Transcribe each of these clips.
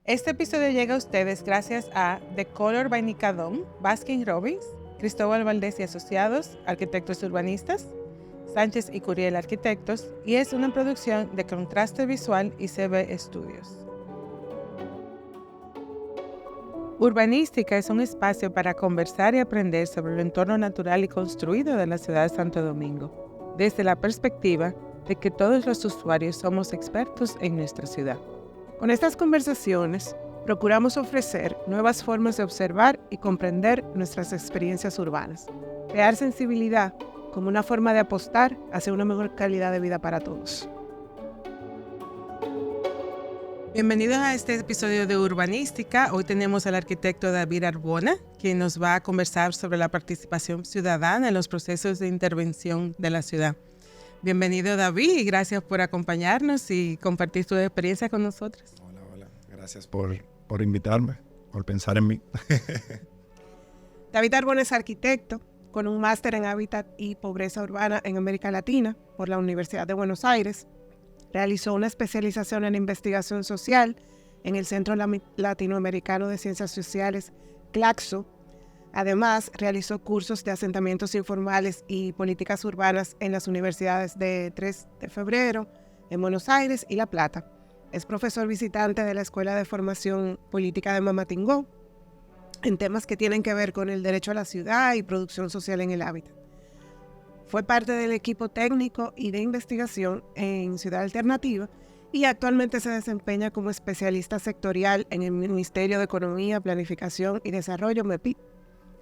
Este episodio llega a ustedes gracias a The Color by Nicadom, Baskin Robbins, Cristóbal Valdés y Asociados, Arquitectos Urbanistas, Sánchez y Curiel Arquitectos, y es una producción de Contraste Visual y CB Studios. Urbanística es un espacio para conversar y aprender sobre el entorno natural y construido de la ciudad de Santo Domingo, desde la perspectiva de que todos los usuarios somos expertos en nuestra ciudad. Con estas conversaciones, procuramos ofrecer nuevas formas de observar y comprender nuestras experiencias urbanas, crear sensibilidad como una forma de apostar hacia una mejor calidad de vida para todos. Bienvenidos a este episodio de Urbanística. Hoy tenemos al arquitecto David Arbona, quien nos va a conversar sobre la participación ciudadana en los procesos de intervención de la ciudad. Bienvenido, David, y gracias por acompañarnos y compartir tu experiencia con nosotros. Hola. Gracias por invitarme, por pensar en mí. David Arbona es arquitecto con un máster en Hábitat y Pobreza Urbana en América Latina por la Universidad de Buenos Aires. Realizó una especialización en investigación social en el Centro Latinoamericano de Ciencias Sociales, CLACSO. Además, realizó cursos de asentamientos informales y políticas urbanas en las universidades de 3 de Febrero, en Buenos Aires y La Plata. Es profesor visitante de la Escuela de Formación Política de Mamatingó en temas que tienen que ver con el derecho a la ciudad y producción social en el hábitat. Fue parte del equipo técnico y de investigación en Ciudad Alternativa y actualmente se desempeña como especialista sectorial en el Ministerio de Economía, Planificación y Desarrollo, MEPI.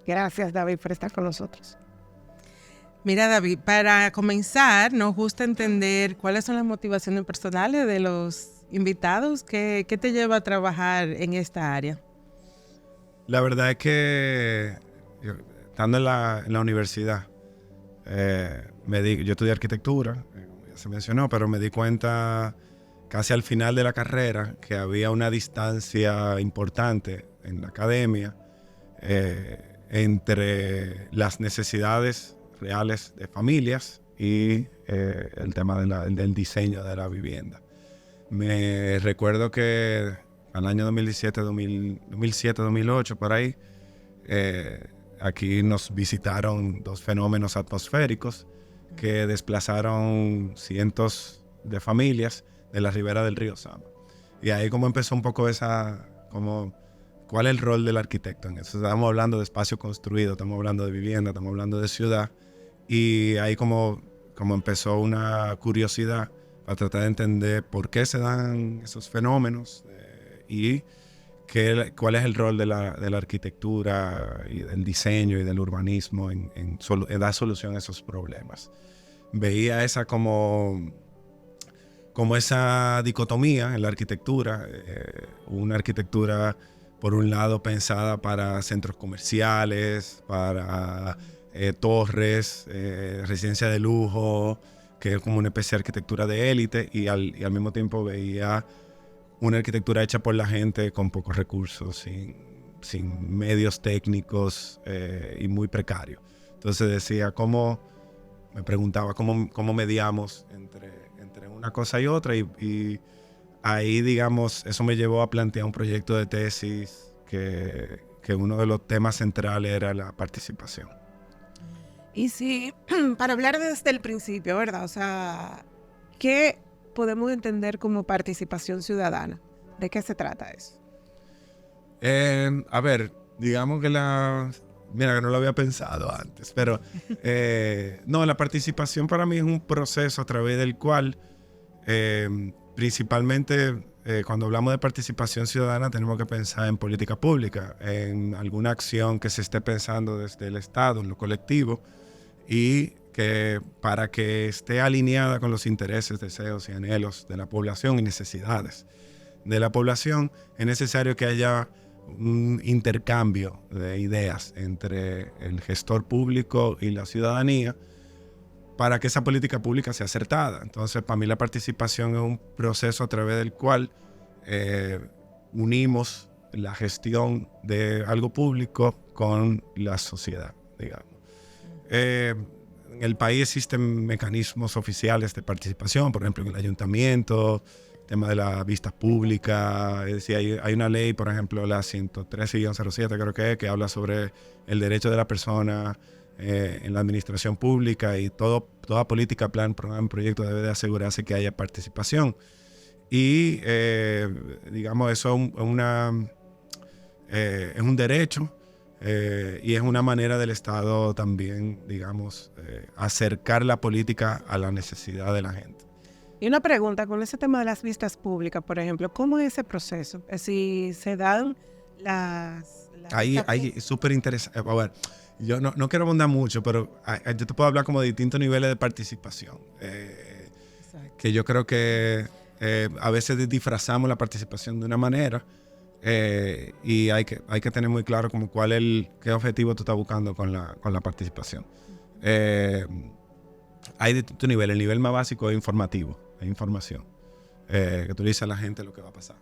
Gracias, David, por estar con nosotros. Mira, David, para comenzar, nos gusta entender cuáles son las motivaciones personales de los invitados. ¿Qué te lleva a trabajar en esta área? La verdad es que estando en la universidad, yo estudié arquitectura, como ya se mencionó, pero me di cuenta casi al final de la carrera que había una distancia importante en la academia entre las necesidades reales de familias y el tema del diseño de la vivienda. Me recuerdo que al año 2007-2008, por ahí, aquí nos visitaron dos fenómenos atmosféricos que desplazaron cientos de familias de la ribera del río Sama. Y ahí como empezó un poco ¿cuál es el rol del arquitecto en eso? Estamos hablando de espacio construido, estamos hablando de vivienda, estamos hablando de ciudad. Y ahí como empezó una curiosidad para tratar de entender por qué se dan esos fenómenos y cuál es el rol de la arquitectura y del diseño y del urbanismo en dar solución a esos problemas. Veía esa como esa dicotomía en la arquitectura, una arquitectura por un lado pensada para centros comerciales, para torres, residencia de lujo, que es como una especie de arquitectura de élite, y al mismo tiempo veía una arquitectura hecha por la gente con pocos recursos, sin medios técnicos y muy precario. Entonces me preguntaba cómo mediamos entre una cosa y otra, y ahí, digamos, eso me llevó a plantear un proyecto de tesis que uno de los temas centrales era la participación. Y sí, para hablar desde el principio, ¿verdad? O sea, ¿qué podemos entender como participación ciudadana? ¿De qué se trata eso? A ver, digamos que mira, que no lo había pensado antes, pero no, la participación para mí es un proceso a través del cual, principalmente cuando hablamos de participación ciudadana, tenemos que pensar en política pública, en alguna acción que se esté pensando desde el Estado, en lo colectivo, y que para que esté alineada con los intereses, deseos y anhelos de la población y necesidades de la población, es necesario que haya un intercambio de ideas entre el gestor público y la ciudadanía para que esa política pública sea acertada. Entonces, para mí la participación es un proceso a través del cual unimos la gestión de algo público con la sociedad, digamos. En el país existen mecanismos oficiales de participación, por ejemplo, en el ayuntamiento, tema de las vistas públicas. Es decir, hay una ley, por ejemplo, la 113-07 creo que habla sobre el derecho de la persona en la administración pública, y toda política, plan, programa, proyecto debe de asegurarse que haya participación. Y, digamos, eso es un derecho y es una manera del Estado también, digamos, acercar la política a la necesidad de la gente. Y una pregunta con ese tema de las vistas públicas, por ejemplo, ¿cómo es ese proceso? Si se dan las Ahí es súper interesante. A ver, yo no quiero abundar mucho, pero yo te puedo hablar como de distintos niveles de participación. Que yo creo que a veces disfrazamos la participación de una manera y hay que tener muy claro como qué objetivo tú estás buscando con la participación. Hay distintos niveles. El nivel más básico es informativo, es información. Que tú le dices a la gente lo que va a pasar.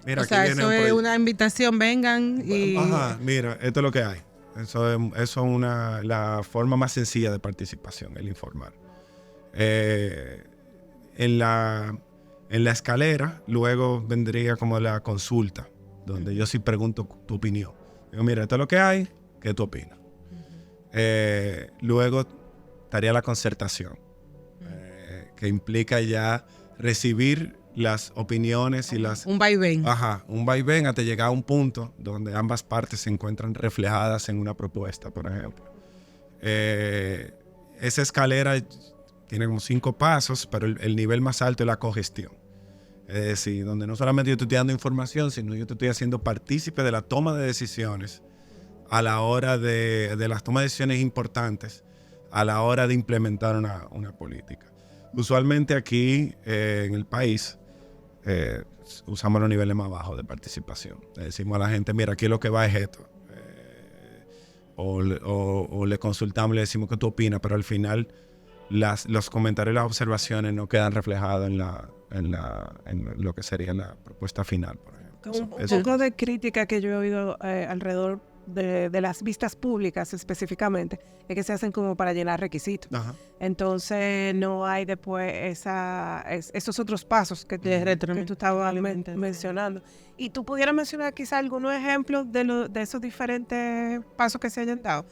Mira, o sea, aquí viene eso es una invitación, vengan y... Ajá, mira, esto es lo que hay. Eso es la forma más sencilla de participación, el informar. En la escalera, luego vendría como la consulta, donde yo sí pregunto tu opinión. Digo, mira, esto es lo que hay, ¿qué tú opinas? Luego estaría la concertación, que implica ya recibir las opiniones y las... Un vaivén. Ajá, un vaivén hasta llegar a un punto donde ambas partes se encuentran reflejadas en una propuesta, por ejemplo. Esa escalera tiene como 5 pasos, pero el nivel más alto es la cogestión. Es decir, donde no solamente yo te estoy dando información, sino yo te estoy haciendo partícipe de la toma de decisiones a la hora de las tomas de decisiones importantes, a la hora de implementar una política. Usualmente aquí en el país usamos los niveles más bajos de participación. Le decimos a la gente, mira, aquí lo que va es esto. O le consultamos, le decimos qué tú opinas, pero al final los comentarios y las observaciones no quedan reflejados en lo que sería la propuesta final, por ejemplo. Un poco de crítica que yo he oído alrededor de las vistas públicas específicamente es que se hacen como para llenar requisitos. Ajá. Entonces no hay después esos otros pasos que tú estabas mencionando. Y tú pudieras mencionar quizá algunos ejemplos de esos diferentes pasos que se hayan dado,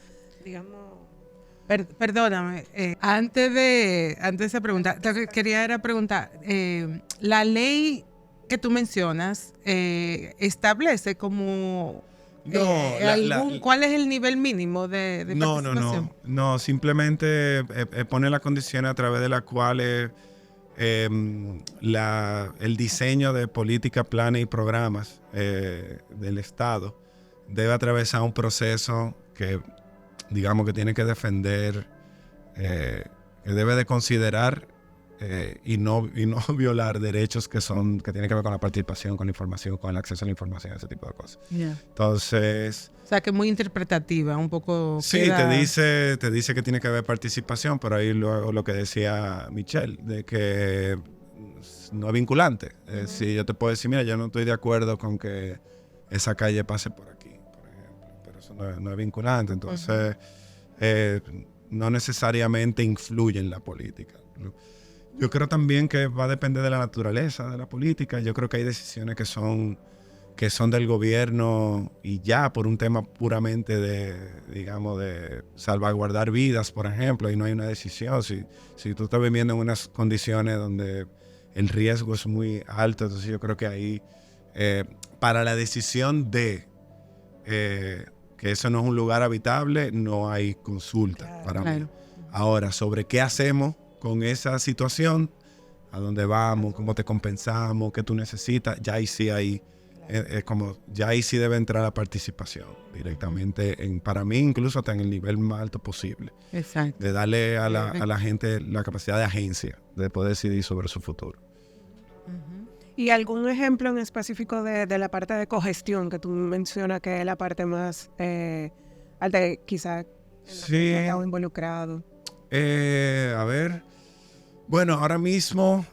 digamos. Perdóname, antes de esa pregunta, te quería preguntar, la ley que tú mencionas establece como ¿cuál es el nivel mínimo de participación? No, simplemente pone las condiciones a través de las cuales el diseño de políticas, planes y programas del Estado debe atravesar un proceso que, digamos, que tiene que defender, que debe de considerar y no violar derechos que tienen que ver con la participación, con la información, con el acceso a la información, ese tipo de cosas. Yeah. Entonces... O sea, que es muy interpretativa, un poco... Sí, te dice que tiene que haber participación, pero ahí luego lo que decía Michelle, de que no es vinculante. Si yo te puedo decir, mira, yo no estoy de acuerdo con que esa calle pase por aquí, por ejemplo, pero eso no es vinculante. Entonces, no necesariamente influye en la política. Yo creo también que va a depender de la naturaleza de la política. Yo creo que hay decisiones que son del gobierno y ya por un tema puramente de salvaguardar vidas, por ejemplo, y no hay una decisión. Si tú estás viviendo en unas condiciones donde el riesgo es muy alto, entonces yo creo que ahí, para la decisión de que eso no es un lugar habitable, no hay consulta para mí. Ahora, sobre qué hacemos con esa situación, a dónde vamos, cómo te compensamos, qué tú necesitas, ya ahí sí ya ahí sí debe entrar la participación directamente, para mí incluso hasta en el nivel más alto posible. Exacto. De darle a la gente la capacidad de agencia, de poder decidir sobre su futuro. ¿Y algún ejemplo en específico de la parte de cogestión que tú mencionas que es la parte más alta, quizás sí. Estado involucrado? A ver, bueno, ahora mismo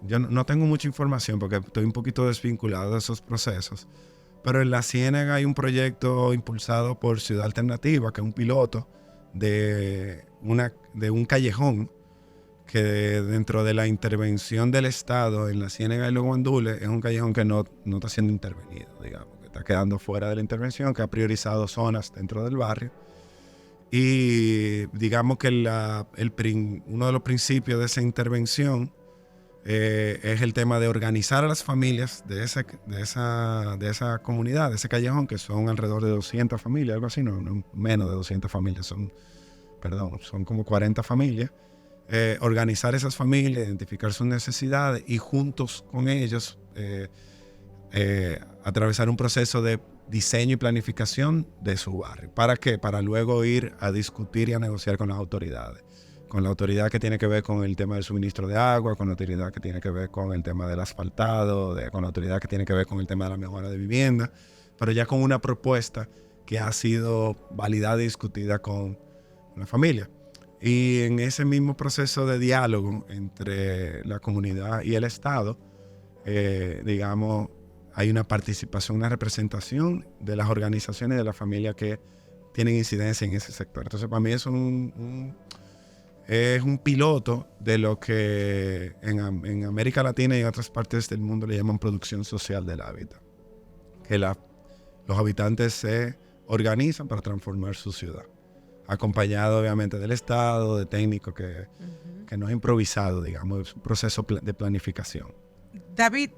yo no tengo mucha información porque estoy un poquito desvinculado de esos procesos, pero en la Ciénaga hay un proyecto impulsado por Ciudad Alternativa, que es un piloto de un callejón que dentro de la intervención del Estado en la Ciénaga y los Guandules es un callejón que no está siendo intervenido, digamos, que está quedando fuera de la intervención, que ha priorizado zonas dentro del barrio. Y digamos que uno de los principios de esa intervención es el tema de organizar a las familias de esa comunidad, de ese callejón, que son alrededor de 200 familias, algo así, no menos de 200 familias, son como 40 familias. Organizar esas familias, identificar sus necesidades y juntos con ellos atravesar un proceso de diseño y planificación de su barrio. ¿Para qué? Para luego ir a discutir y a negociar con las autoridades. Con la autoridad que tiene que ver con el tema del suministro de agua, con la autoridad que tiene que ver con el tema del asfaltado, con la autoridad que tiene que ver con el tema de la mejora de vivienda, pero ya con una propuesta que ha sido validada y discutida con la familia. Y en ese mismo proceso de diálogo entre la comunidad y el Estado, digamos, hay una participación, una representación de las organizaciones de la familia que tienen incidencia en ese sector. Entonces, para mí es un piloto de lo que en América Latina y en otras partes del mundo le llaman producción social del hábitat. Que los habitantes se organizan para transformar su ciudad, acompañado obviamente del Estado, de técnicos que no es improvisado, digamos, es un proceso de planificación. David,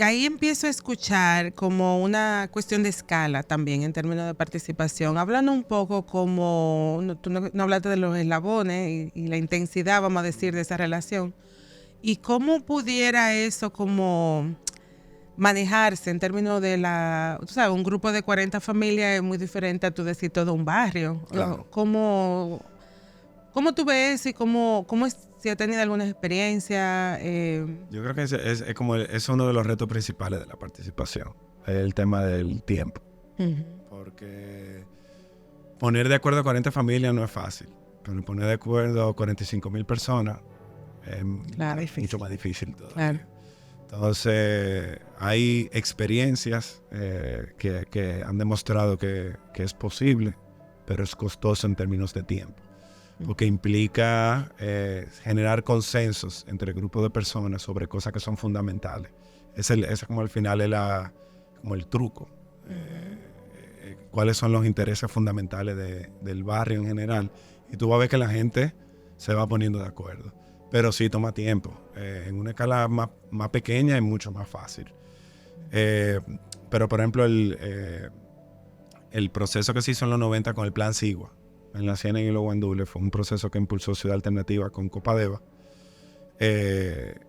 ahí empiezo a escuchar como una cuestión de escala también en términos de participación. Hablando un poco como, tú no hablaste de los eslabones y la intensidad, vamos a decir, de esa relación. ¿Y cómo pudiera eso como manejarse en términos de tú sabes, un grupo de 40 familias es muy diferente a tú decir todo un barrio? Claro. ¿Cómo tú ves eso y cómo si ha tenido alguna experiencia? Yo creo que es uno de los retos principales de la participación, el tema del tiempo. Porque poner de acuerdo a 40 familias no es fácil, pero poner de acuerdo a 45,000 personas es mucho más difícil todavía. Claro. Entonces, hay experiencias que han demostrado que es posible, pero es costoso en términos de tiempo. Porque implica generar consensos entre grupos de personas sobre cosas que son fundamentales. Ese como al final es como el truco. Cuáles son los intereses fundamentales del barrio en general. Y tú vas a ver que la gente se va poniendo de acuerdo. Pero sí toma tiempo. En una escala más pequeña es mucho más fácil. Pero por ejemplo, el proceso que se hizo en los 90 con el Plan Sigua, en la Ciénaga y los Guandules, fue un proceso que impulsó Ciudad Alternativa con Copadeva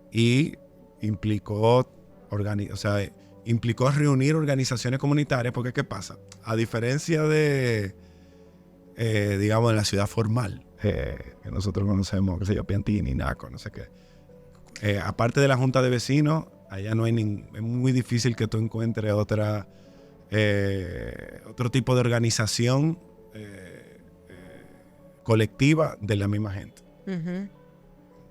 y implicó reunir organizaciones comunitarias, porque ¿qué pasa? A diferencia de, digamos, en la ciudad formal, que nosotros conocemos, qué sé yo, Piantini, Naco, no sé qué, aparte de la Junta de Vecinos, allá no hay es muy difícil que tú encuentres otro tipo de organización colectiva de la misma gente.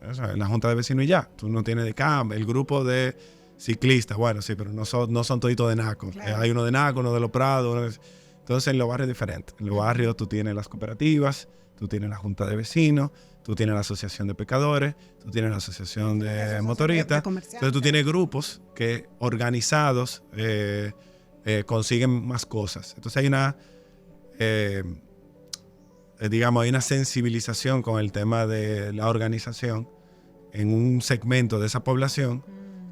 O sea, en la Junta de Vecinos y ya. Tú no tienes de CAM, el grupo de ciclistas, bueno, sí, pero no son toditos de Naco. Claro. Hay uno de Naco, uno de Los Prados. Entonces, en los barrios es diferente. En los barrios tú tienes las cooperativas, tú tienes la Junta de Vecinos, tú tienes la Asociación de Pescadores, tú tienes la Asociación de Motoristas. Entonces, tú tienes grupos que organizados consiguen más cosas. Entonces, hay una sensibilización con el tema de la organización en un segmento de esa población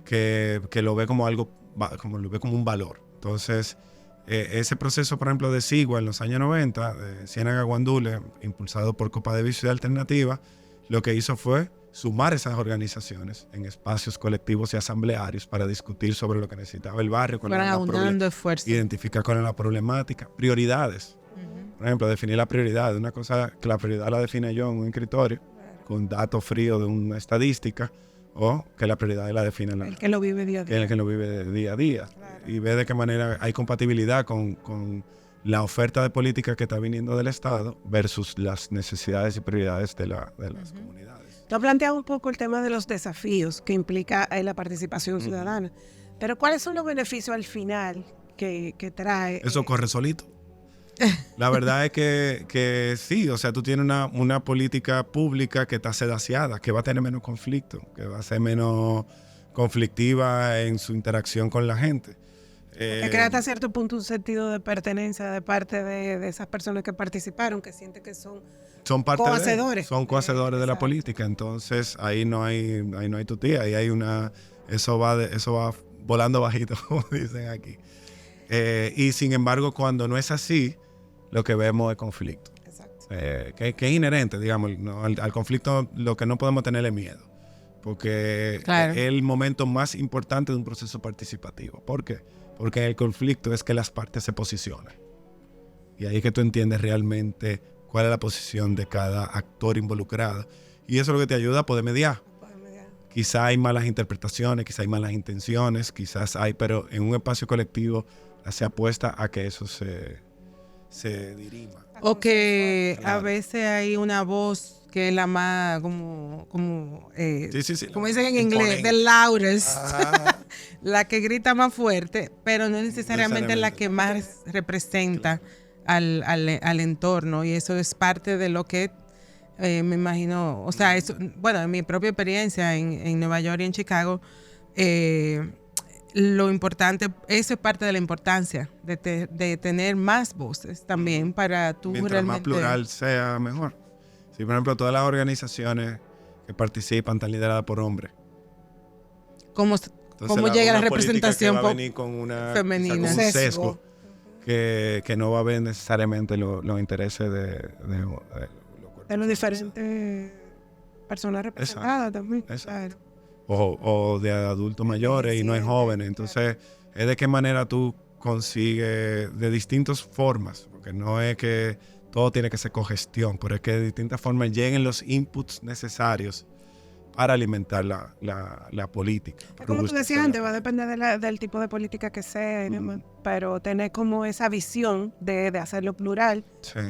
que lo ve como algo, lo ve como un valor. Entonces, ese proceso, por ejemplo, de Sigua en los años 90, de Ciénaga Guandules, impulsado por Copadeva y Ciudad Alternativa, lo que hizo fue sumar esas organizaciones en espacios colectivos y asamblearios para discutir sobre lo que necesitaba el barrio, identificar cuál era la problemática, prioridades. Por ejemplo, definir la prioridad. Una cosa que la prioridad la define yo en un escritorio, con datos fríos de una estadística, o que la prioridad la define el que lo vive día a día. El que lo vive día a día. Claro. Y ve de qué manera hay compatibilidad con la oferta de política que está viniendo del Estado versus las necesidades y prioridades de las comunidades. Tú has planteado un poco el tema de los desafíos que implica la participación ciudadana. Pero ¿cuáles son los beneficios al final que trae? Eso corre solito. La verdad es que sí, o sea, tú tienes una política pública que está sedaciada, que va a tener menos conflicto, que va a ser menos conflictiva en su interacción con la gente. Que crea hasta cierto punto un sentido de pertenencia de parte de esas personas que participaron, que sienten que son parte cohacedores. Son cohacedores de la política. Entonces ahí no hay tutía, ahí hay eso va volando bajito, como dicen aquí. Y sin embargo, cuando no es así, lo que vemos es conflicto. Exacto. Que es inherente, digamos, ¿no? Al conflicto lo que no podemos tener es miedo, porque Claro. es el momento más importante de un proceso participativo. ¿Por qué? Porque en el conflicto es que las partes se posicionan. Y ahí es que tú entiendes realmente cuál es la posición de cada actor involucrado. Y eso es lo que te ayuda a poder mediar. Quizá hay malas interpretaciones, quizá hay malas intenciones, pero en un espacio colectivo se apuesta a que eso se dirima. O que Claro. a veces hay una voz que es la más como Sí. como dicen en inglés, Imponente. de loudest, Ah, la que grita más fuerte, pero no necesariamente la que más representa al entorno, y eso es parte de lo que me imagino, o sea, eso, bueno, en mi propia experiencia en Nueva York y en Chicago, lo importante, eso es parte de la importancia de tener más voces también para tú mientras realmente... más plural sea, mejor. Sí, por ejemplo, todas las organizaciones que participan están lideradas por hombres. ¿Cómo Entonces, llega la una política representación que va a venir con femenina? quizá con un sesgo Sesgo. que no va a ver necesariamente los intereses de los diferentes personas representadas también. Exacto. Claro. o de adultos mayores y no es jóvenes. Entonces, es de qué manera tú consigues de distintas formas, porque no es que todo tiene que ser cogestión, pero es que de distintas formas lleguen los inputs necesarios para alimentar la política. Como tú decías antes, va a depender del tipo de política que sea, pero tener como esa visión de hacerlo plural. Sí.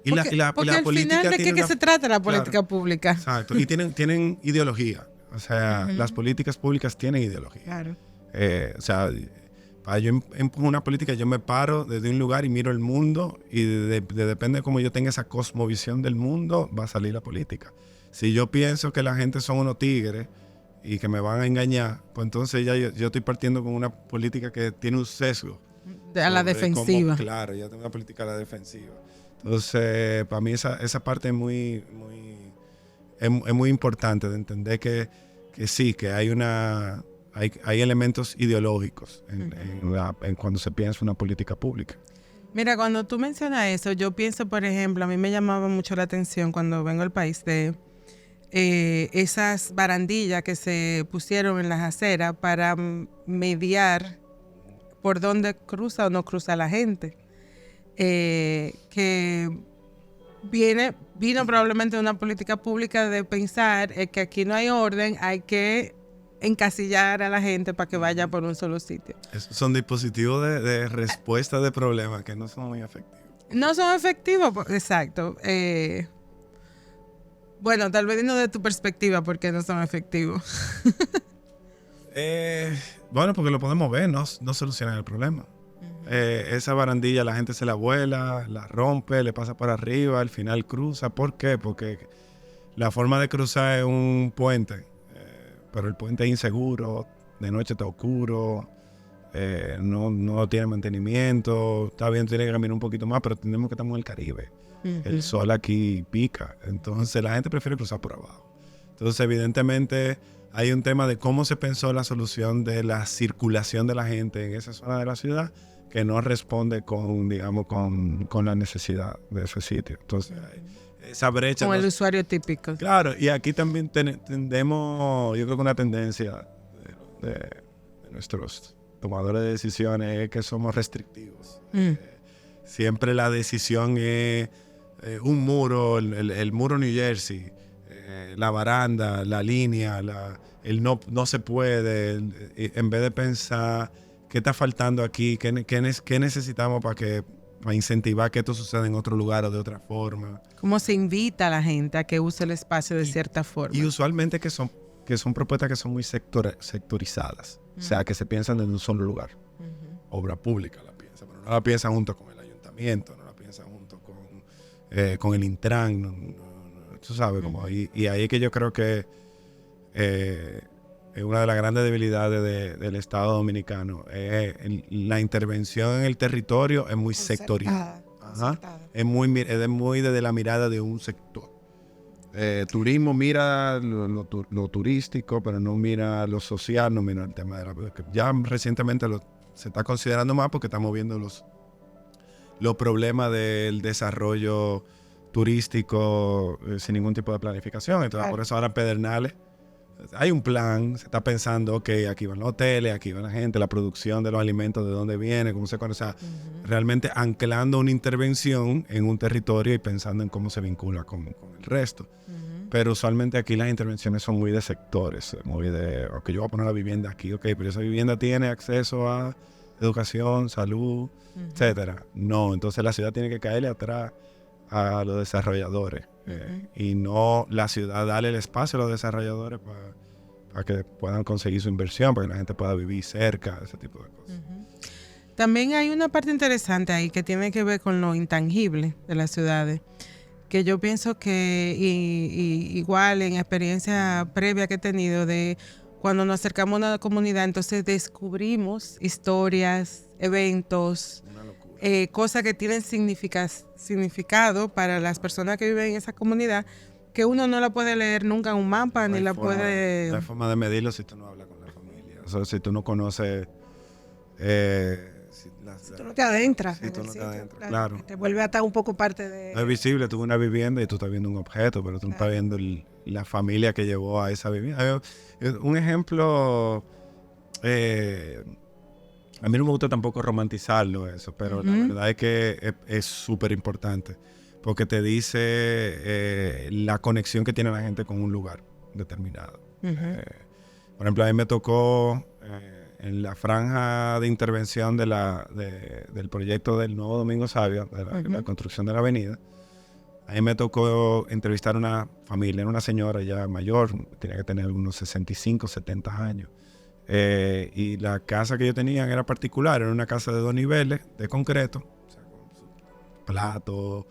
Porque la al política final, ¿de tiene qué se trata la política Claro. pública? Exacto. Y tienen ideología. O sea, las políticas públicas tienen ideología. Claro. O sea, para yo empujar una política, yo me paro desde un lugar y miro el mundo y depende de cómo yo tenga esa cosmovisión del mundo, va a salir la política. Si yo pienso que la gente son unos tigres y que me van a engañar, pues entonces ya yo estoy partiendo con una política que tiene un sesgo. A la defensiva. Claro, ya tengo una política a la defensiva. Entonces, para mí esa parte es muy importante de entender que sí, que hay elementos ideológicos en cuando se piensa una política pública. Mira, cuando tú mencionas eso, yo pienso, por ejemplo, a mí me llamaba mucho la atención cuando vengo al país de esas barandillas que se pusieron en las aceras para mediar por dónde cruza o no cruza la gente. Que vino probablemente de una política pública de pensar que aquí no hay orden, hay que encasillar a la gente para que vaya por un solo sitio. Son dispositivos de respuesta de problemas que no son muy efectivos. No son efectivos, exacto. Bueno, tal vez no de tu perspectiva porque no son efectivos. Bueno, porque lo podemos ver, no solucionan el problema. Esa barandilla la gente se la vuela, la rompe, le pasa por arriba, al final cruza. ¿Por qué? Porque la forma de cruzar es un puente, pero el puente es inseguro, de noche está oscuro, no tiene mantenimiento, está bien, tiene que caminar un poquito más, pero tenemos que estamos en el Caribe. El sol aquí pica, entonces la gente prefiere cruzar por abajo. Entonces, evidentemente, hay un tema de cómo se pensó la solución de la circulación de la gente en esa zona de la ciudad que no responde con la necesidad de ese sitio. Entonces, esa brecha... Como el usuario típico. Claro, y aquí también tendemos, yo creo que una tendencia de nuestros tomadores de decisiones es que somos restrictivos. Siempre la decisión es un muro, el muro New Jersey, la baranda, la línea, el no se puede, en vez de pensar qué está faltando aquí, qué necesitamos para incentivar que esto suceda en otro lugar o de otra forma. ¿Cómo se invita a la gente a que use el espacio de cierta forma? Y usualmente que son propuestas que son muy sectorizadas, o sea, que se piensan en un solo lugar. Obra pública la piensa, pero no la piensa junto con el ayuntamiento. ayuntamiento, no la piensan junto con el Intran, tú sabes, como y ahí es que yo creo que es una de las grandes debilidades del Estado dominicano. La intervención en el territorio es muy sectorial. Ajá. Es muy desde la mirada de un sector. Turismo mira lo turístico, pero no mira lo social, no mira el tema de la... Ya recientemente se está considerando más porque estamos viendo los problemas del desarrollo turístico sin ningún tipo de planificación. Entonces, por eso ahora en Pedernales hay un plan, se está pensando, ok, aquí van los hoteles, aquí va la gente, la producción de los alimentos, de dónde viene, cómo se conoce. O sea, realmente anclando una intervención en un territorio y pensando en cómo se vincula con el resto. Pero usualmente aquí las intervenciones son muy de sectores, muy de, ok, yo voy a poner la vivienda aquí, ok, pero esa vivienda tiene acceso a educación, salud, etcétera. No, entonces la ciudad tiene que caerle atrás a los desarrolladores y no la ciudad darle el espacio a los desarrolladores para que puedan conseguir su inversión, para que la gente pueda vivir cerca, ese tipo de cosas. También hay una parte interesante ahí que tiene que ver con lo intangible de las ciudades, que yo pienso que igual en experiencia previa que he tenido de cuando nos acercamos a una comunidad, entonces descubrimos historias, eventos, cosas que tienen significado para las personas que viven en esa comunidad, que uno no la puede leer nunca en un mapa, ni la puede... No hay forma de medirlo si tú no hablas con la familia. O sea, si tú no conoces... si tú no te adentras. Si tú no te adentras, claro. Te vuelve a estar un poco parte de... No es visible, tú ves una vivienda y tú estás viendo un objeto, pero tú no estás viendo la familia que llevó a esa vivienda. Un ejemplo... a mí no me gusta tampoco romantizarlo eso, pero la verdad es que es súper importante porque te dice la conexión que tiene la gente con un lugar determinado. Por ejemplo, a mí me tocó en la franja de intervención del proyecto del Nuevo Domingo Sabio, de la construcción de la avenida. A mí me tocó entrevistar a una familia, era una señora ya mayor, tenía que tener unos 65, 70 años. Y la casa que ellos tenían era particular, era una casa de 2 niveles de concreto, o sea, con su plato,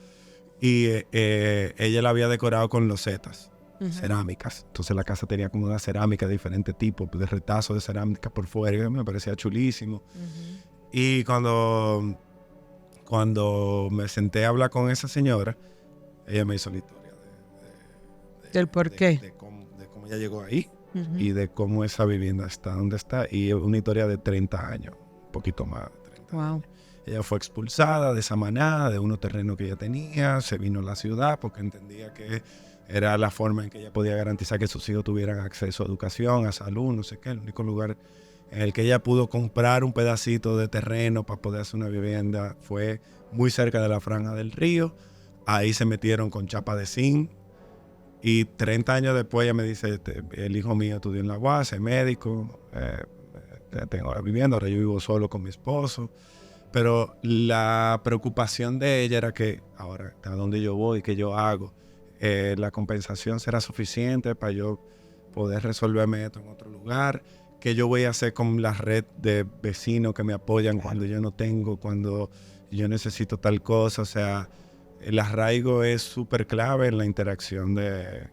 y ella la había decorado con losetas, cerámicas. Entonces la casa tenía como una cerámica de diferentes tipos, de retazos de cerámica por fuera, y me parecía chulísimo. Y cuando me senté a hablar con esa señora, ella me hizo la historia del por qué, de cómo ella llegó ahí. Y de cómo esa vivienda está donde está. Y es una historia de 30 años, un poquito más de 30 años. Ella fue expulsada de esa manada, de unos terrenos que ella tenía, se vino a la ciudad porque entendía que era la forma en que ella podía garantizar que sus hijos tuvieran acceso a educación, a salud, no sé qué. El único lugar en el que ella pudo comprar un pedacito de terreno para poder hacer una vivienda fue muy cerca de la franja del río. Ahí se metieron con chapa de zinc. Y 30 años después ella me dice, el hijo mío estudió en la UAS, es médico, tengo la vivienda, ahora yo vivo solo con mi esposo. Pero la preocupación de ella era que ahora, ¿a dónde yo voy? ¿Qué yo hago? ¿La compensación será suficiente para yo poder resolverme esto en otro lugar? ¿Qué yo voy a hacer con la red de vecinos que me apoyan cuando yo no tengo, cuando yo necesito tal cosa? O sea... El arraigo es súper clave en la interacción de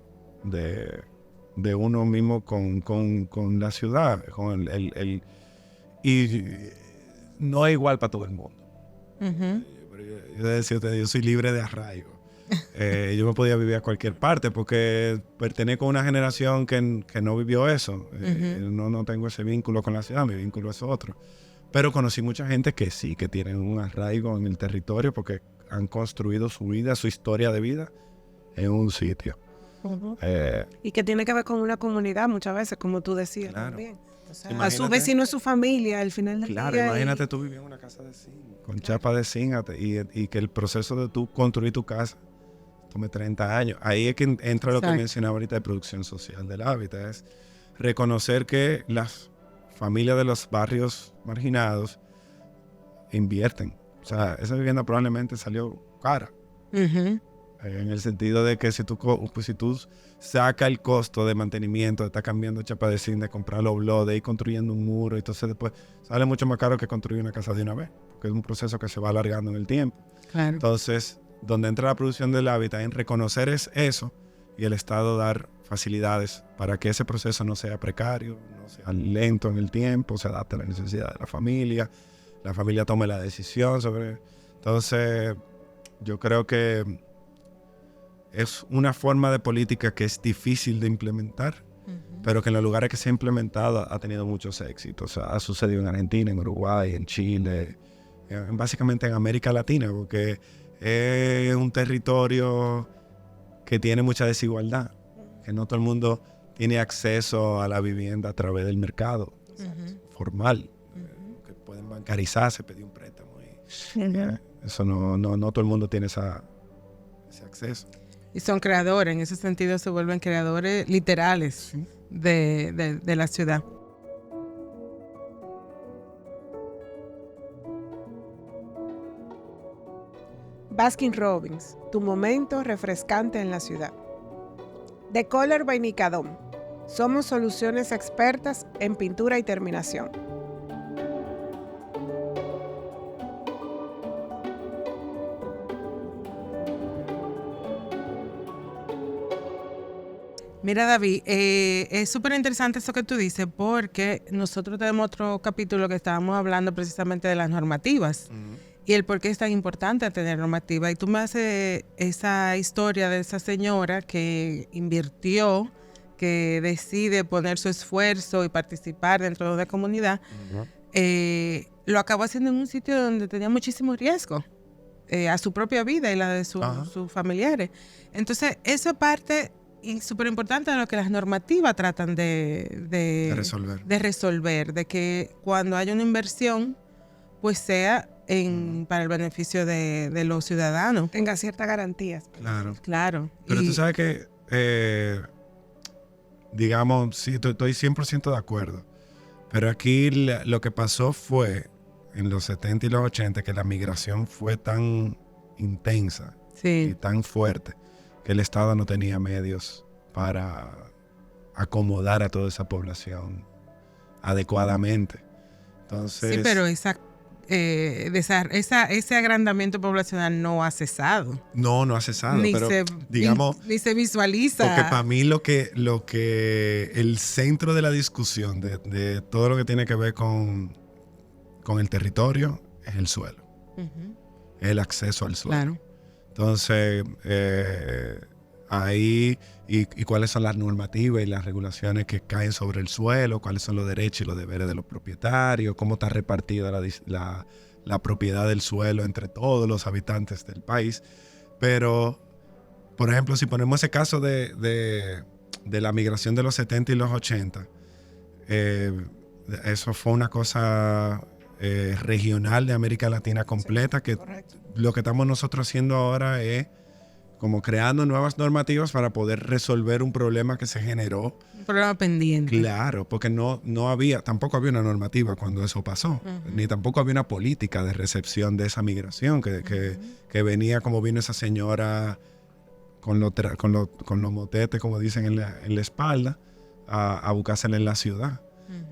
uno mismo con la ciudad. Y no es igual para todo el mundo. Yo decía a ustedes, yo soy libre de arraigo. Yo me podía vivir a cualquier parte porque pertenezco a una generación que no vivió eso. No tengo ese vínculo con la ciudad, mi vínculo es otro. Pero conocí mucha gente que sí, que tienen un arraigo en el territorio porque han construido su vida, su historia de vida en un sitio. Y que tiene que ver con una comunidad muchas veces, como tú decías también. O sea, a su vecino es su familia, al final del día. Imagínate tú vivir en una casa de zinc, con chapa de zinc, y que el proceso de tú construir tu casa tome 30 años. Ahí es que entra lo que mencionaba ahorita de producción social del hábitat, es reconocer que las familias de los barrios marginados invierten. O sea, esa vivienda probablemente salió cara. En el sentido de que si tú sacas el costo de mantenimiento, de estar cambiando chapa de zinc, de comprar los blogs, de ir construyendo un muro, entonces después sale mucho más caro que construir una casa de una vez, porque es un proceso que se va alargando en el tiempo. Claro. Entonces, donde entra la producción del hábitat, en reconocer eso y el Estado dar facilidades para que ese proceso no sea precario, no sea lento en el tiempo, se adapte a la necesidad de la familia tome la decisión sobre... Entonces, yo creo que es una forma de política que es difícil de implementar, pero que en los lugares que se ha implementado ha tenido muchos éxitos. O sea, ha sucedido en Argentina, en Uruguay, en Chile, básicamente en América Latina, porque es un territorio que tiene mucha desigualdad, que no todo el mundo tiene acceso a la vivienda a través del mercado formal, que pueden bancarizarse, pedir un préstamo. Eso no todo el mundo tiene ese acceso. Y son creadores, en ese sentido se vuelven creadores literales de la ciudad. Baskin Robbins, tu momento refrescante en la ciudad. The Color by Nicadom. Somos soluciones expertas en pintura y terminación. Mira, David, es súper interesante eso que tú dices, porque nosotros tenemos otro capítulo que estábamos hablando precisamente de las normativas y el por qué es tan importante tener normativa. Y tú me haces esa historia de esa señora que invirtió, que decide poner su esfuerzo y participar dentro de una comunidad. Lo acabó haciendo en un sitio donde tenía muchísimo riesgo a su propia vida y la de sus familiares. Entonces, eso parte... y súper importante lo que las normativas tratan de resolver, de que cuando haya una inversión, pues sea para el beneficio de los ciudadanos. Tenga ciertas garantías. Claro. Pero tú sabes que, digamos, sí, estoy 100% de acuerdo. Pero aquí lo que pasó fue, en los 70 y los 80, que la migración fue tan intensa y tan fuerte, que el Estado no tenía medios para acomodar a toda esa población adecuadamente. Entonces, sí, pero ese agrandamiento poblacional no ha cesado. No ha cesado, ni se visualiza. Porque para mí lo que el centro de la discusión de todo lo que tiene que ver con el territorio es el suelo. El acceso al suelo. Claro. Entonces, ahí, y cuáles son las normativas y las regulaciones que caen sobre el suelo, cuáles son los derechos y los deberes de los propietarios, cómo está repartida la propiedad del suelo entre todos los habitantes del país. Pero, por ejemplo, si ponemos ese caso de la migración de los 70 y los 80, eso fue una cosa regional de América Latina completa, que lo que estamos nosotros haciendo ahora es como creando nuevas normativas para poder resolver un problema que se generó. Un problema pendiente. Claro, porque tampoco había una normativa cuando eso pasó, ni tampoco había una política de recepción de esa migración que venía como vino esa señora con los motetes, como dicen, en la espalda, a buscársela en la ciudad.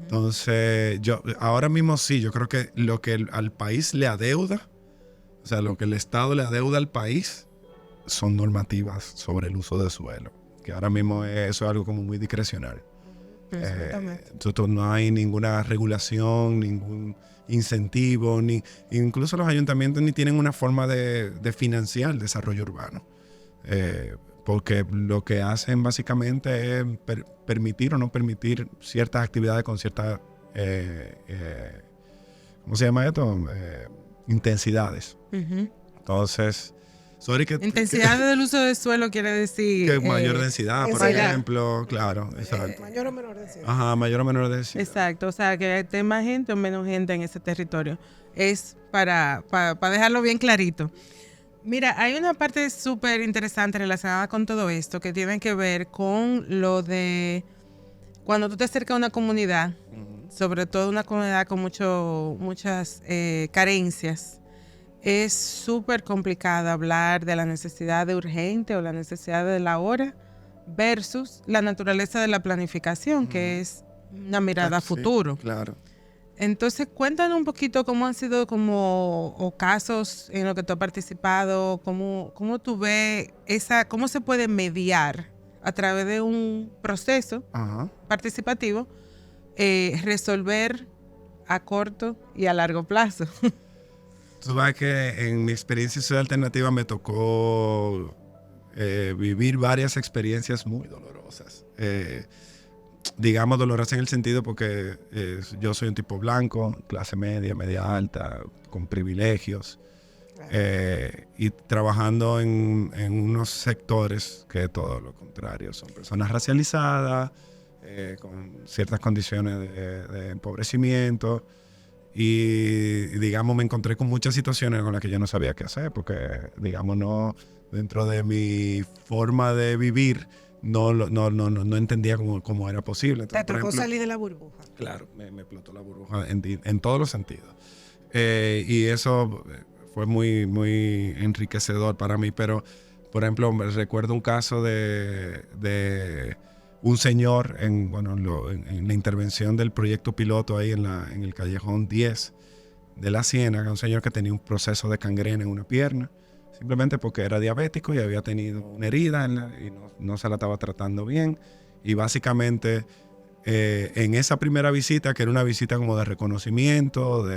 Entonces, ahora mismo sí, yo creo que lo que al país le adeuda, o sea, lo que el Estado le adeuda al país, son normativas sobre el uso de suelo, que ahora mismo eso es algo como muy discrecional. Entonces no hay ninguna regulación, ningún incentivo, incluso los ayuntamientos ni tienen una forma de financiar el desarrollo urbano, porque lo que hacen básicamente es permitir o no permitir ciertas actividades con ciertas, ¿cómo se llama esto? Intensidades. Entonces, intensidad del uso del suelo quiere decir que mayor densidad, por ejemplo, claro, exacto. Mayor o menor densidad. Ajá, mayor o menor densidad. Exacto, o sea, que esté más gente o menos gente en ese territorio. Es para dejarlo bien clarito. Mira, hay una parte súper interesante relacionada con todo esto que tiene que ver con lo de cuando tú te acercas a una comunidad, sobre todo una comunidad con muchas carencias. es súper complicado hablar de la necesidad de urgente o la necesidad de la hora versus la naturaleza de la planificación, que es una mirada a futuro. Sí, claro. Entonces, cuéntanos un poquito cómo han sido o casos en los que tú has participado, cómo tú ves cómo se puede mediar a través de un proceso participativo, resolver a corto y a largo plazo. Tú sabes que en mi experiencia social alternativa me tocó vivir varias experiencias muy dolorosas. Digamos dolorosas en el sentido porque yo soy un tipo blanco, clase media, media alta, con privilegios, y trabajando en unos sectores que es todo lo contrario. Son personas racializadas, con ciertas condiciones de empobrecimiento. Y, digamos, me encontré con muchas situaciones con las que yo no sabía qué hacer, porque, digamos, no, dentro de mi forma de vivir, no entendía cómo era posible. Entonces, te tocó salir de la burbuja. Claro, me explotó la burbuja en todos los sentidos. Y eso fue muy, muy enriquecedor para mí. Pero, por ejemplo, recuerdo un caso de un señor en la intervención del proyecto piloto ahí en el callejón 10 de la Ciénaga, un señor que tenía un proceso de gangrena en una pierna, simplemente porque era diabético y había tenido una herida y no se la estaba tratando bien. Y básicamente en esa primera visita, que era una visita como de reconocimiento,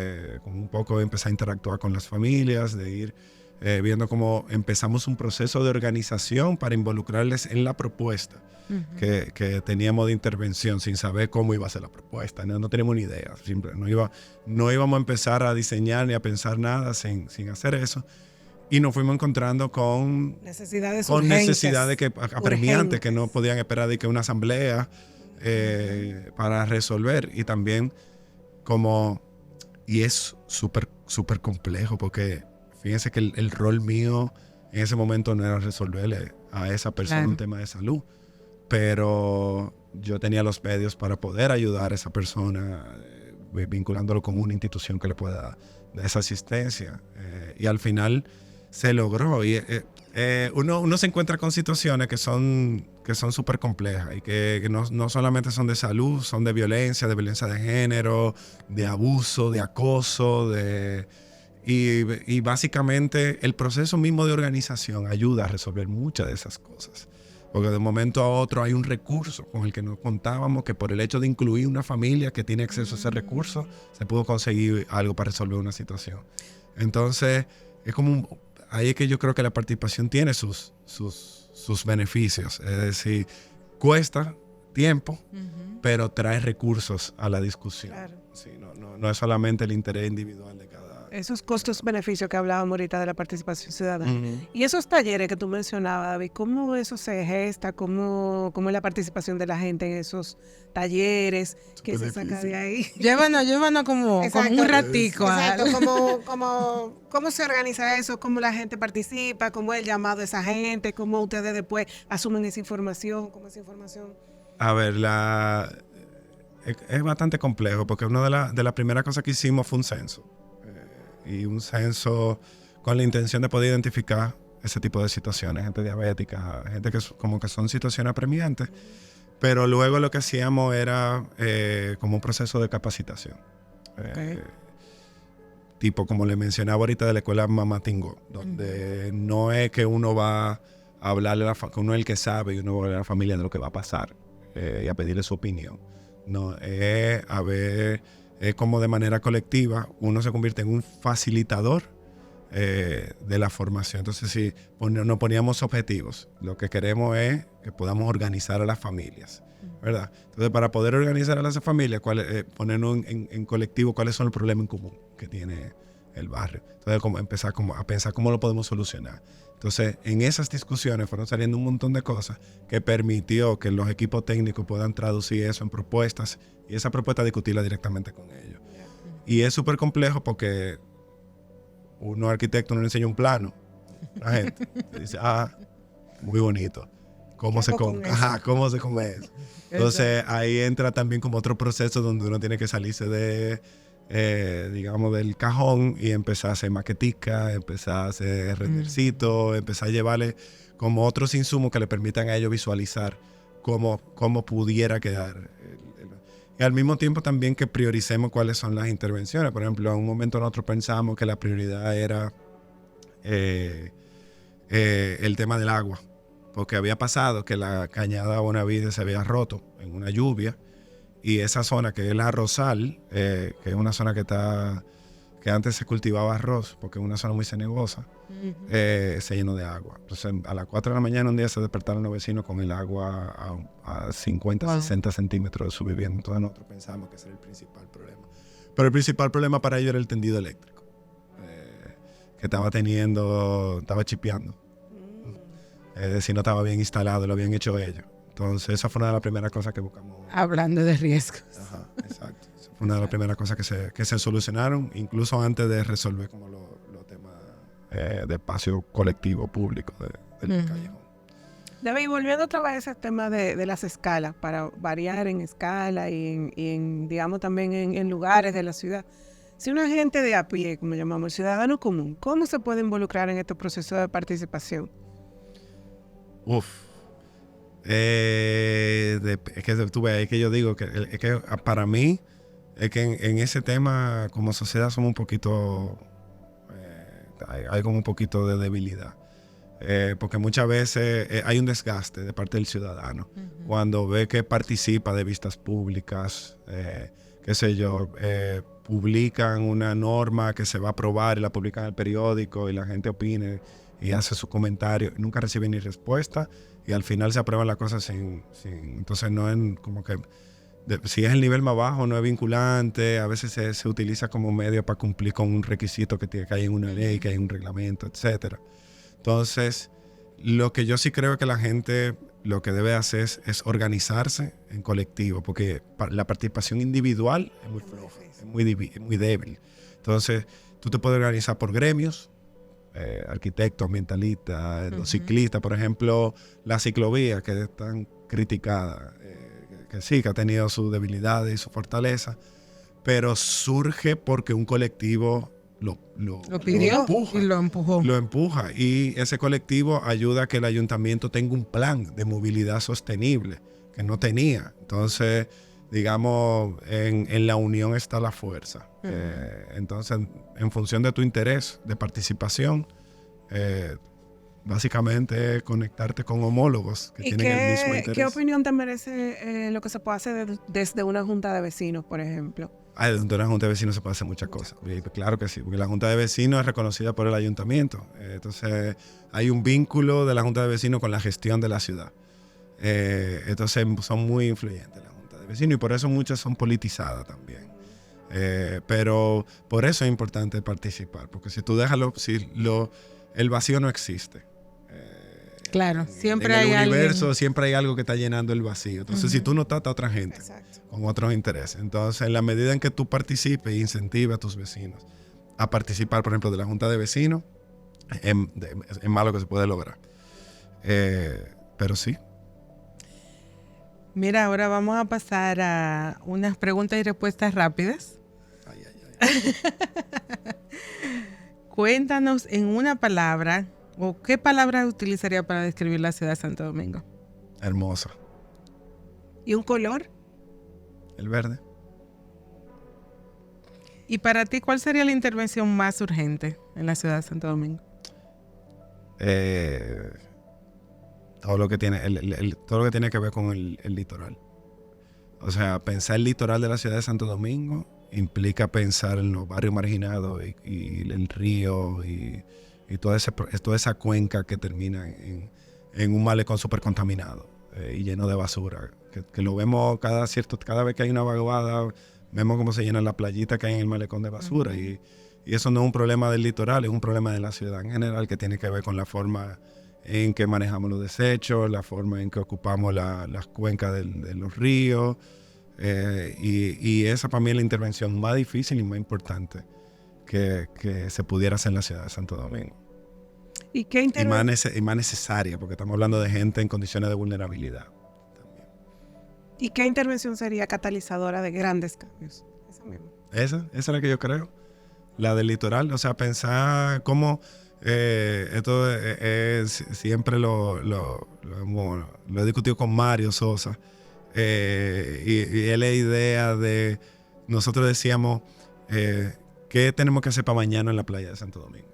como un poco empezar a interactuar con las familias, de ir viendo cómo empezamos un proceso de organización para involucrarles en la propuesta que teníamos de intervención, sin saber cómo iba a ser la propuesta. No teníamos ni idea. No íbamos a empezar a diseñar ni a pensar nada sin hacer eso. Y nos fuimos encontrando con necesidades apremiantes que no podían esperar de que una asamblea para resolver. Y también y es súper complejo, porque fíjense que el rol mío en ese momento no era resolverle a esa persona un tema de salud, pero yo tenía los medios para poder ayudar a esa persona, vinculándolo con una institución que le pueda dar esa asistencia. Y al final se logró. Y uno se encuentra con situaciones que son súper complejas y que no solamente son de salud, son de violencia de género, de abuso, de acoso, y básicamente el proceso mismo de organización ayuda a resolver muchas de esas cosas. Porque de un momento a otro hay un recurso con el que no contábamos, que por el hecho de incluir una familia que tiene acceso a ese recurso, se pudo conseguir algo para resolver una situación. Entonces, ahí es que yo creo que la participación tiene sus beneficios. Es decir, cuesta tiempo, pero trae recursos a la discusión. Claro. Sí, no es solamente el interés individual de cada. Esos costos-beneficios que hablábamos ahorita de la participación ciudadana. Y esos talleres que tú mencionabas, David, ¿cómo eso se gesta? ¿Cómo es la participación de la gente en esos talleres? ¿Qué se saca de ahí? Llévanos como un ratico. Exacto, ¿cómo se organiza eso? ¿Cómo la gente participa? ¿Cómo es el llamado a esa gente? ¿Cómo ustedes después asumen esa información? ¿Cómo esa información? A ver, es bastante complejo, porque una de las primeras cosas que hicimos fue un censo. Y un censo con la intención de poder identificar ese tipo de situaciones, gente diabética, gente que son situaciones apremiantes, pero luego lo que hacíamos era como un proceso de capacitación. Tipo, como le mencionaba ahorita, de la escuela Mamá Tingó, donde no es que uno va a hablarle que uno es el que sabe y uno va a hablar a la familia de lo que va a pasar y a pedirle su opinión. No, es como de manera colectiva, uno se convierte en un facilitador de la formación. Entonces, si nos poníamos objetivos, lo que queremos es que podamos organizar a las familias, ¿verdad? Entonces, para poder organizar a las familias, ponernos en colectivo cuáles son los problemas en común que tiene el barrio. Entonces, empezar a pensar cómo lo podemos solucionar. Entonces, en esas discusiones fueron saliendo un montón de cosas que permitió que los equipos técnicos puedan traducir eso en propuestas y esa propuesta discutirla directamente con ellos. Y es súper complejo porque uno arquitecto no le enseña un plano. La gente dice, muy bonito. ¿Cómo se come eso? Entonces, ahí entra también como otro proceso donde uno tiene que salirse de digamos, del cajón y empecé a hacer maquetica, empecé a hacer rendercito, empecé a llevarle como otros insumos que le permitan a ellos visualizar cómo pudiera quedar. Y al mismo tiempo también que prioricemos cuáles son las intervenciones. Por ejemplo, en un momento nosotros pensamos que la prioridad era el tema del agua, porque había pasado que la cañada Bonavide se había roto en una lluvia y esa zona que es la Rosal, que es una zona que antes se cultivaba arroz, porque es una zona muy cenegosa, se llenó de agua. Entonces a las 4 de la mañana un día se despertaron los vecinos con el agua a 50, 60 centímetros de su vivienda. Entonces nosotros pensamos que ese era el principal problema. Pero el principal problema para ellos era el tendido eléctrico, que estaba chipeando. Es decir, no estaba bien instalado, lo habían hecho ellos. Entonces esa fue una de las primeras cosas que buscamos. Hablando de riesgos. Ajá, exacto. Esa fue una de las primeras cosas que se solucionaron, incluso antes de resolver como los temas de espacio colectivo público del callejón. David, volviendo otra vez a ese tema de las escalas, para variar en escala y en digamos, también en lugares de la ciudad. Si una gente de a pie, como llamamos, el ciudadano común, ¿cómo se puede involucrar en estos procesos de participación? Es que tú ves, es que yo digo que para mí es que en ese tema como sociedad somos un poquito hay como un poquito de debilidad, porque muchas veces hay un desgaste de parte del ciudadano cuando ve que participa de vistas públicas, qué sé yo, publican una norma que se va a aprobar y la publican en el periódico y la gente opina y hace su comentario, nunca recibe ni respuesta y al final se aprueban las cosas sin entonces no es como que si es el nivel más bajo no es vinculante, a veces se utiliza como medio para cumplir con un requisito que hay en una ley, que hay un reglamento, etcétera. Entonces, lo que yo sí creo que la gente lo que debe hacer es organizarse en colectivo, porque la participación individual es muy floja, es muy débil. Entonces, tú te puedes organizar por gremios, arquitectos, ambientalistas, los ciclistas, por ejemplo, las ciclovías que están criticadas, que sí, que ha tenido sus debilidades y su fortaleza, pero surge porque un colectivo lo pidió empuja, y lo empujó. Lo empuja y ese colectivo ayuda a que el ayuntamiento tenga un plan de movilidad sostenible que no tenía. Entonces, digamos, en la unión está la fuerza. Entonces, en función de tu interés de participación, básicamente conectarte con homólogos que tienen el mismo interés. ¿Qué opinión te merece lo que se puede hacer desde una junta de vecinos, por ejemplo? Desde una junta de vecinos se puede hacer muchas cosas. Claro que sí, porque la junta de vecinos es reconocida por el ayuntamiento. Entonces, hay un vínculo de la junta de vecinos con la gestión de la ciudad. Entonces, son muy influyentes las juntas de vecinos y por eso muchas son politizadas también. Pero por eso es importante participar, porque si tú dejas el vacío no existe. Claro, siempre en el hay universo alguien. siempre hay algo que está llenando el vacío. Entonces, si tú no tratas a otra gente con otros intereses, entonces en la medida en que tú participes e incentives a tus vecinos a participar, por ejemplo, de la junta de vecinos, es más lo que se puede lograr. Pero sí. Mira, ahora vamos a pasar a unas preguntas y respuestas rápidas. Cuéntanos en una palabra, o qué palabra utilizaría para describir la ciudad de Santo Domingo. Hermosa. ¿Y un color? El verde. Y para ti, ¿cuál sería la intervención más urgente en la ciudad de Santo Domingo? Todo lo que tiene todo lo que tiene que ver con el litoral. O sea, pensar el litoral de la ciudad de Santo Domingo implica pensar en los barrios marginados y el río y toda esa cuenca que termina en un malecón súper contaminado y lleno de basura. Que lo vemos cada vez que hay una vaguada, vemos cómo se llena la playita que hay en el malecón de basura. Y eso no es un problema del litoral, es un problema de la ciudad en general que tiene que ver con la forma en que manejamos los desechos, la forma en que ocupamos las cuencas de los ríos. Y esa para mí es la intervención más difícil y más importante que se pudiera hacer en la ciudad de Santo Domingo. ¿Y qué y más necesaria, porque estamos hablando de gente en condiciones de vulnerabilidad también. ¿Y qué intervención sería catalizadora de grandes cambios? Esa misma. Esa es la que yo creo. La del litoral. O sea, pensar cómo esto es siempre lo he discutido con Mario Sosa. Y es la idea de, nosotros decíamos, ¿qué tenemos que hacer para mañana en la playa de Santo Domingo?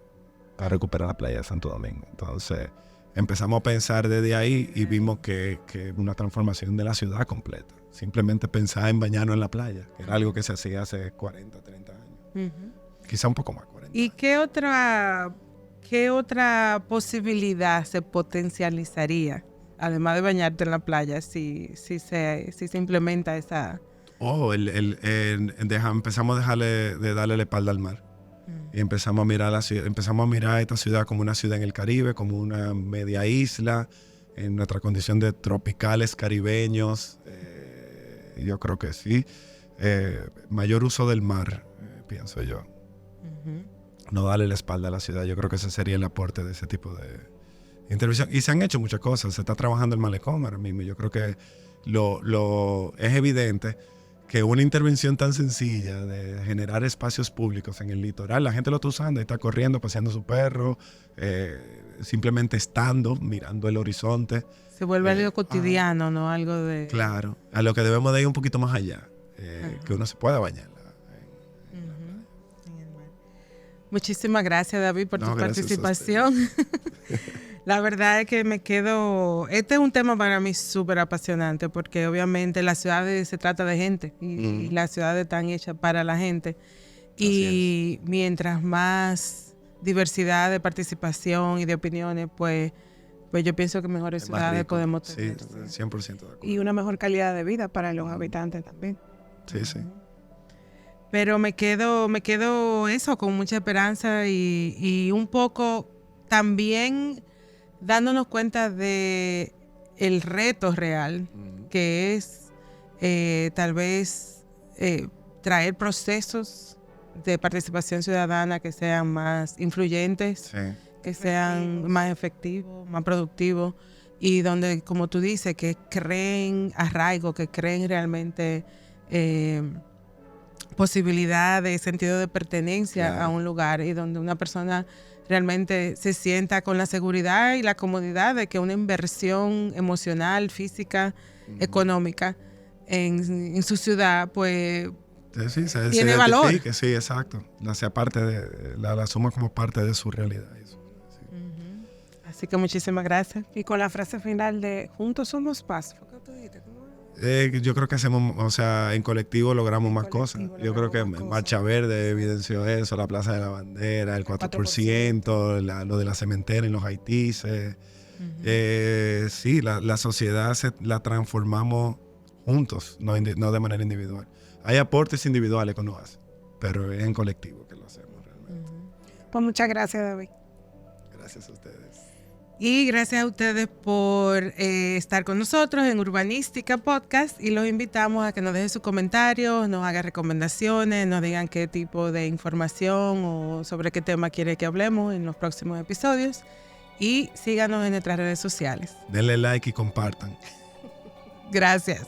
Para recuperar la playa de Santo Domingo. Entonces empezamos a pensar desde ahí y vimos que una transformación de la ciudad completa. Simplemente pensar en bañarnos en la playa, que era algo que se hacía hace 40, 30 años. Uh-huh. Quizá un poco más, 40 ¿Y años. qué otra posibilidad se potencializaría, además de bañarte en la playa, si se implementa esa? Empezamos a darle la espalda al mar. Y empezamos a mirar la ciudad, empezamos a mirar esta ciudad como una ciudad en el Caribe, como una media isla, en nuestra condición de tropicales caribeños. Yo creo que sí. Mayor uso del mar, pienso yo. Uh-huh. No darle la espalda a la ciudad. Yo creo que ese sería el aporte de ese tipo de intervención. Y se han hecho muchas cosas. Se está trabajando el malecón ahora mismo. Yo creo que es evidente que una intervención tan sencilla de generar espacios públicos en el litoral, la gente lo está usando, está corriendo, paseando su perro, simplemente estando, mirando el horizonte. Se vuelve algo cotidiano, ¿no? Algo de... Claro, a lo que debemos de ir un poquito más allá, que uno se pueda bañar. Muchísimas gracias, David, por tu participación. La verdad es que este es un tema para mí súper apasionante, porque obviamente las ciudades se trata de gente y las ciudades están hechas para la gente. Y mientras más diversidad de participación y de opiniones, pues yo pienso que mejores ciudades podemos tener. Sí, 100% de acuerdo. Y una mejor calidad de vida para los habitantes también. Sí, sí. Pero me quedo eso, con mucha esperanza y un poco también dándonos cuenta de el reto real, que es tal vez traer procesos de participación ciudadana que sean más influyentes, sí, que sean más efectivos, más productivos, y donde, como tú dices, que creen arraigo, que creen realmente posibilidad de sentido de pertenencia, claro, a un lugar, y donde una persona realmente se sienta con la seguridad y la comodidad de que una inversión emocional, física, económica en su ciudad, pues tiene valor. Sí, exacto. La asuma como parte de su realidad. Eso, sí. Así que muchísimas gracias. Y con la frase final de juntos somos paz. Yo creo que en colectivo logramos más cosas. Yo creo que Marcha Verde evidenció eso, la Plaza de la Bandera, el 4%, lo de la cementera en los Haitises. Sí, la sociedad la transformamos juntos, no de manera individual. Hay aportes individuales que uno hace, pero es en colectivo que lo hacemos realmente. Pues muchas gracias, David. Gracias a ustedes. Y gracias a ustedes por estar con nosotros en Urbanística Podcast, y los invitamos a que nos dejen sus comentarios, nos hagan recomendaciones, nos digan qué tipo de información o sobre qué tema quiere que hablemos en los próximos episodios, y síganos en nuestras redes sociales. Denle like y compartan. Gracias.